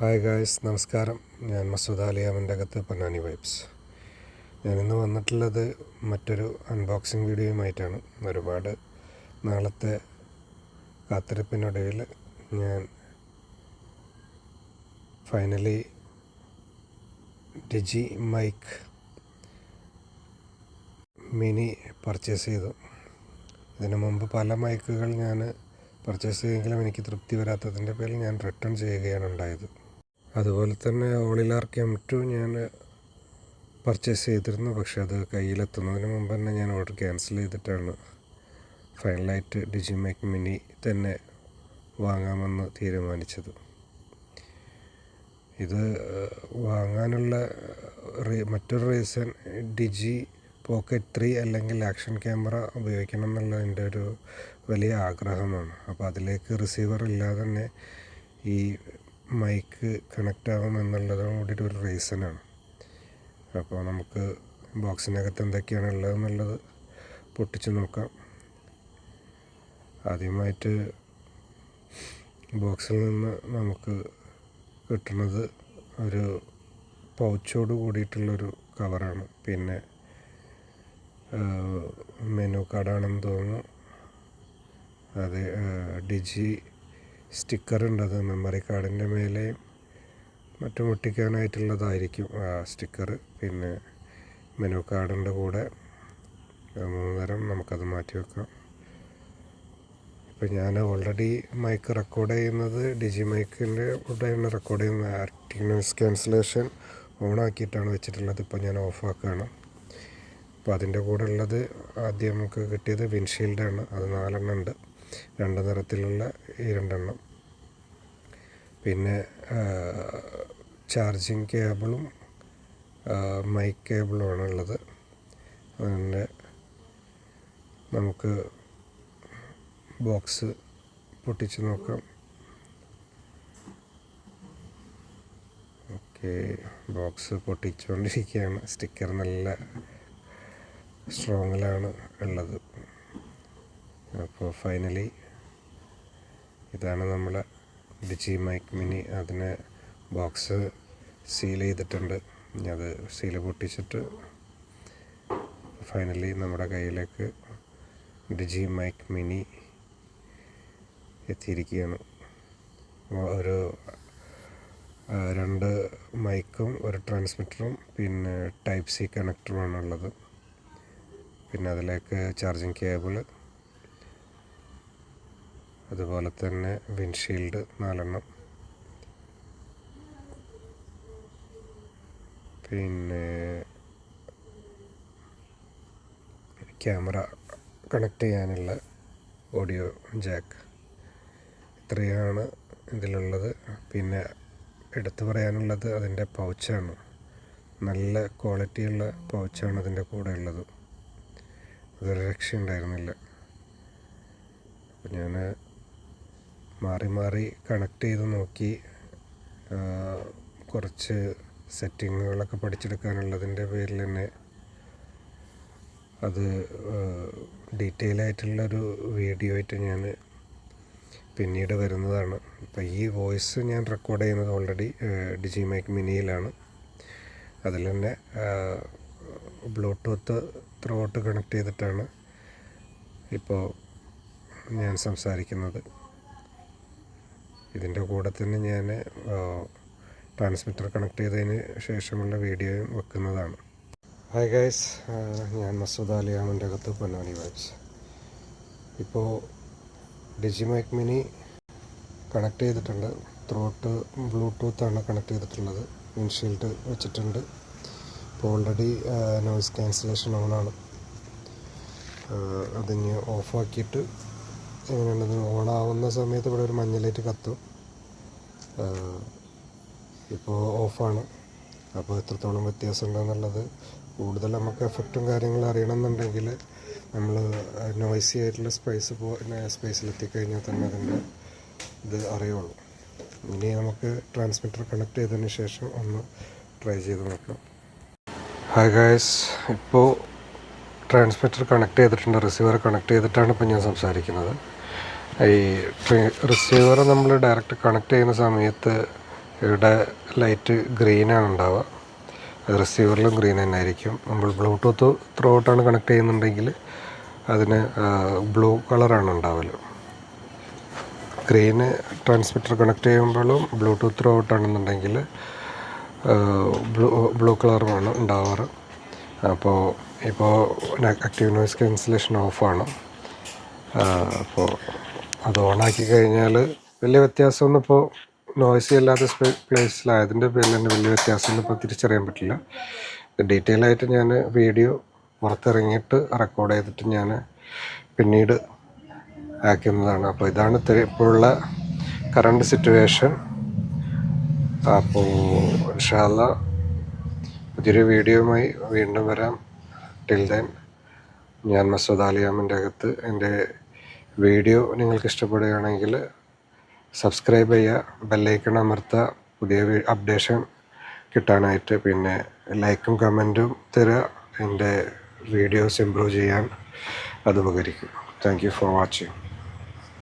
Hi guys, നമസ്കാരം. ഞാൻ മസൂദ് അലിയാമിൻ്റെ അകത്ത് പൊന്നാനി വൈബ്സ്. ഞാനിന്ന് വന്നിട്ടുള്ളത് മറ്റൊരു അൺബോക്സിങ് വീഡിയോയുമായിട്ടാണ്. ഒരുപാട് നാളത്തെ കാത്തിരിപ്പിനൊടുവിൽ ഞാൻ ഫൈനലി ഡിജി മൈക്ക് മിനി പർച്ചേസ് ചെയ്തു. ഇതിനു മുമ്പ് പല മൈക്കുകൾ ഞാൻ പർച്ചേസ് ചെയ്തെങ്കിലും എനിക്ക് തൃപ്തി വരാത്തതിൻ്റെ പേരിൽ ഞാൻ റിട്ടേൺ ചെയ്യുകയാണ് ഉണ്ടായത്. അതുപോലെ തന്നെ ഓളിലാർക്ക് M2 ഞാൻ പർച്ചേസ് ചെയ്തിരുന്നു. പക്ഷെ അത് കയ്യിലെത്തുന്നതിന് മുമ്പ് തന്നെ ഞാൻ ഓർഡർ ക്യാൻസൽ ചെയ്തിട്ടാണ് ഫൈനലായിട്ട് ഡിജി മൈക്ക് മിനി തന്നെ വാങ്ങാമെന്ന് തീരുമാനിച്ചത്. ഇത് വാങ്ങാനുള്ള മറ്റൊരു റീസൺ ഡിജി പോക്കറ്റ് 3 അല്ലെങ്കിൽ ആക്ഷൻ ക്യാമറ ഉപയോഗിക്കണം എന്നുള്ളത് എൻ്റെ ഒരു വലിയ ആഗ്രഹമാണ്. അപ്പോൾ അതിലേക്ക് റിസീവർ ഇല്ലാതെ തന്നെ ഈ മൈക്ക് കണക്റ്റ് ആകും എന്നുള്ളതും കൂടിയിട്ട് ഒരു റീസണാണ്. അപ്പോൾ നമുക്ക് ബോക്സിനകത്ത് എന്തൊക്കെയാണ് ഉള്ളതെന്നുള്ളത് പൊട്ടിച്ച് നോക്കാം. ആദ്യമായിട്ട് ബോക്സിൽ നിന്ന് നമുക്ക് കിട്ടുന്നത് ഒരു പൗച്ചോട് കൂടിയിട്ടുള്ളൊരു കവറാണ്. പിന്നെ മെനു കാർഡാണെന്ന് തോന്നുന്നു. അത് ഡിജി സ്റ്റിക്കറുണ്ട്. അത് മെമ്മറി കാർഡിൻ്റെ മേലെയും മറ്റും ഒട്ടിക്കാനായിട്ടുള്ളതായിരിക്കും ആ സ്റ്റിക്കർ. പിന്നെ മെനു കാർഡിൻ്റെ കൂടെ 3 തരം. നമുക്കത് മാറ്റി വെക്കാം. ഇപ്പം ഞാൻ ഓൾറെഡി മൈക്ക് റെക്കോർഡ് ചെയ്യുന്നത് ഡിജി മൈക്കിൻ്റെ കൂടെയാണ് റെക്കോർഡ് ചെയ്യുന്നത്. ആക്റ്റീവ് നോയ്സ് ക്യാൻസലേഷൻ ഓണാക്കിയിട്ടാണ് വെച്ചിട്ടുള്ളത്. ഇപ്പോൾ ഞാൻ ഓഫാക്കുകയാണ്. അപ്പോൾ അതിൻ്റെ കൂടെ ഉള്ളത് ആദ്യം നമുക്ക് കിട്ടിയത് വിൻഷീൽഡാണ്. അത് 4 എണ്ണം ഉണ്ട്. 2 നിറത്തിലുള്ള ഈ 2 എണ്ണം. പിന്നെ ചാർജിങ് കേബിളും മൈക്ക് കേബിളുമാണ് ഉള്ളത്. അതിൻ്റെ നമുക്ക് ബോക്സ് പൊട്ടിച്ച് നോക്കാം. Okay, box പൊട്ടിച്ചുകൊണ്ടിരിക്കുകയാണ്. സ്റ്റിക്കർ നല്ല സ്ട്രോങ്ങിലാണ് ഉള്ളത്. അപ്പോൾ ഫൈനലി ഇതാണ് നമ്മളെ ഡിജി മൈക്ക് മിനി. അതിനെ ബോക്സ് സീൽ ചെയ്തിട്ടുണ്ട്. അത് സീല് പൊട്ടിച്ചിട്ട് ഫൈനലി നമ്മുടെ കയ്യിലേക്ക് ഡിജി മൈക്ക് മിനി എത്തിയിരിക്കുകയാണ്. ഒരു 2 മൈക്കും ഒരു ട്രാൻസ്മിറ്ററും പിന്നെ ടൈപ്പ് സി കണക്ടറുമാണ് ഉള്ളത്. പിന്നെ അതിലേക്ക് ചാർജിങ് കേബിള്, അതുപോലെ തന്നെ വിൻഷീൽഡ് 4 എണ്ണം, പിന്നെ ക്യാമറ കണക്ട് ചെയ്യാനുള്ള ഓഡിയോ ജാക്ക്. ഇത്രയാണ് ഇതിലുള്ളത്. പിന്നെ എടുത്തു പറയാനുള്ളത് അതിൻ്റെ പൗച്ചാണ്. നല്ല ക്വാളിറ്റിയുള്ള പൗച്ചാണ് അതിൻ്റെ കൂടെ ഉള്ളത്. അതൊരു രക്ഷയുണ്ടായിരുന്നില്ല. അപ്പോൾ ഞാൻ മാറി കണക്ട് ചെയ്ത് നോക്കി. കുറച്ച് സെറ്റിങ്ങുകളൊക്കെ പഠിച്ചെടുക്കാനുള്ളതിൻ്റെ പേരിൽ തന്നെ അത് ഡീറ്റെയിൽ ആയിട്ടുള്ളൊരു വീഡിയോ ആയിട്ട് ഞാൻ പിന്നീട് വരുന്നതാണ്. ഇപ്പോൾ ഈ വോയിസ് ഞാൻ റെക്കോർഡ് ചെയ്യുന്നത് ഓൾറെഡി ഡിജി മൈക്ക് മിനിയിലാണ്. അതിൽ തന്നെ ബ്ലൂടൂത്ത് ത്രൂഔട്ട് കണക്ട് ചെയ്തിട്ടാണ് ഇപ്പോൾ ഞാൻ സംസാരിക്കുന്നത്. ഇതിൻ്റെ കൂടെ തന്നെ ഞാൻ ട്രാൻസ്മിറ്റർ കണക്ട് ചെയ്തതിന് ശേഷമുള്ള വീഡിയോയും വെക്കുന്നതാണ്. ഹായ് ഗൈസ്, ഞാൻ മസൂദ് അലിയാമിൻ്റെ അകത്ത് പൊന്നാനി വൈബ്സ്. ഇപ്പോൾ ഡിജി മൈക്ക് മിനി കണക്ട് ചെയ്തിട്ടുണ്ട്. ത്രൂഔട്ട് ബ്ലൂടൂത്താണ് കണക്ട് ചെയ്തിട്ടുള്ളത്. വിൻഷീൽഡ് വെച്ചിട്ടുണ്ട്. ഇപ്പോൾ ഓൾറെഡി നോയ്സ് ക്യാൻസലേഷൻ ഓണാണ്. അതിന് ഓഫാക്കിയിട്ട് എങ്ങനെയുള്ളത് ഓണാവുന്ന സമയത്ത് ഇവിടെ ഒരു മഞ്ഞ ലൈറ്റ് കത്തും. ഇപ്പോൾ ഓഫാണ്. അപ്പോൾ എത്രത്തോളം വ്യത്യാസം ഉണ്ടെന്നുള്ളത് കൂടുതൽ നമുക്ക് എഫക്റ്റും കാര്യങ്ങളും അറിയണമെന്നുണ്ടെങ്കിൽ നമ്മൾ നോയ്സി ആയിട്ടുള്ള സ്പേസിലെത്തിക്കഴിഞ്ഞാൽ തന്നെ അതിൻ്റെ ഇത് അറിയുള്ളൂ. ഇനി നമുക്ക് ട്രാൻസ്മിറ്റർ കണക്ട് ചെയ്തതിന് ശേഷം ഒന്ന് ട്രൈ ചെയ്ത് നോക്കാം. ഹായ് ഗായ്സ്, ഇപ്പോൾ ട്രാൻസ്മിറ്റർ കണക്ട് ചെയ്തിട്ടുണ്ട്. റിസീവർ കണക്ട് ചെയ്തിട്ടാണ് ഇപ്പോൾ ഞാൻ സംസാരിക്കുന്നത്. ഈ റിസീവർ നമ്മൾ ഡയറക്റ്റ് കണക്ട് ചെയ്യുന്ന സമയത്ത് ഇവിടെ ലൈറ്റ് ഗ്രീനാണ് ഉണ്ടാവുക. റിസീവറിലും ഗ്രീൻ തന്നെ ആയിരിക്കും. നമ്മൾ ബ്ലൂടൂത്ത് ത്രൂ ഔട്ടാണ് കണക്ട് ചെയ്യുന്നുണ്ടെങ്കിൽ അതിന് ബ്ലൂ കളറാണ് ഉണ്ടാവല്. ഗ്രീന് ട്രാൻസ്മിറ്റർ കണക്ട് ചെയ്യുമ്പോഴും ബ്ലൂടൂത്ത് ത്രൂ ഔട്ടാണെന്നുണ്ടെങ്കിൽ ബ്ലൂ കളറുമാണ് ഉണ്ടാവാറ്. ഇപ്പോൾ ആക്റ്റീവ് നോയ്സ് ക്യാൻസലേഷൻ ഓഫാണ്. അപ്പോൾ അത് ഓണാക്കി കഴിഞ്ഞാൽ വലിയ വ്യത്യാസമൊന്നും ഇപ്പോൾ നോയ്സി അല്ലാത്ത പ്ലേസിലായതിൻ്റെ പേരിൽ തന്നെ വലിയ വ്യത്യാസമൊന്നും ഇപ്പോൾ തിരിച്ചറിയാൻ പറ്റില്ല. ഡീറ്റെയിൽ ആയിട്ട് ഞാൻ വീഡിയോ പുറത്തിറങ്ങിയിട്ട് റെക്കോർഡ് ചെയ്തിട്ട് ഞാൻ പിന്നീട് ആക്കുന്നതാണ്. അപ്പോൾ ഇതാണ് ഇപ്പോഴുള്ള കറണ്ട് സിറ്റുവേഷൻ. അപ്പോൾ ഇൻഷാ അല്ലാഹ് പുതിയൊരു വീഡിയോയുമായി വീണ്ടും വരാം. ടിൽ ദെൻ ഞാൻ മസൂദ് ആലിയാമിൻ്റെ അകത്ത്. എൻ്റെ വീഡിയോ നിങ്ങൾക്ക് ഇഷ്ടപ്പെടുകയാണെങ്കിൽ സബ്സ്ക്രൈബ് ചെയ്യുക, ബെല്ലൈക്കൺ അമർത്തുക പുതിയ അപ്ഡേഷൻ കിട്ടാനായിട്ട്. പിന്നെ ലൈക്കും കമൻറ്റും തരിക. എൻ്റെ വീഡിയോസ് ഇമ്പ്രൂവ് ചെയ്യാൻ അത് ഉപകരിക്കും. Thank you for watching.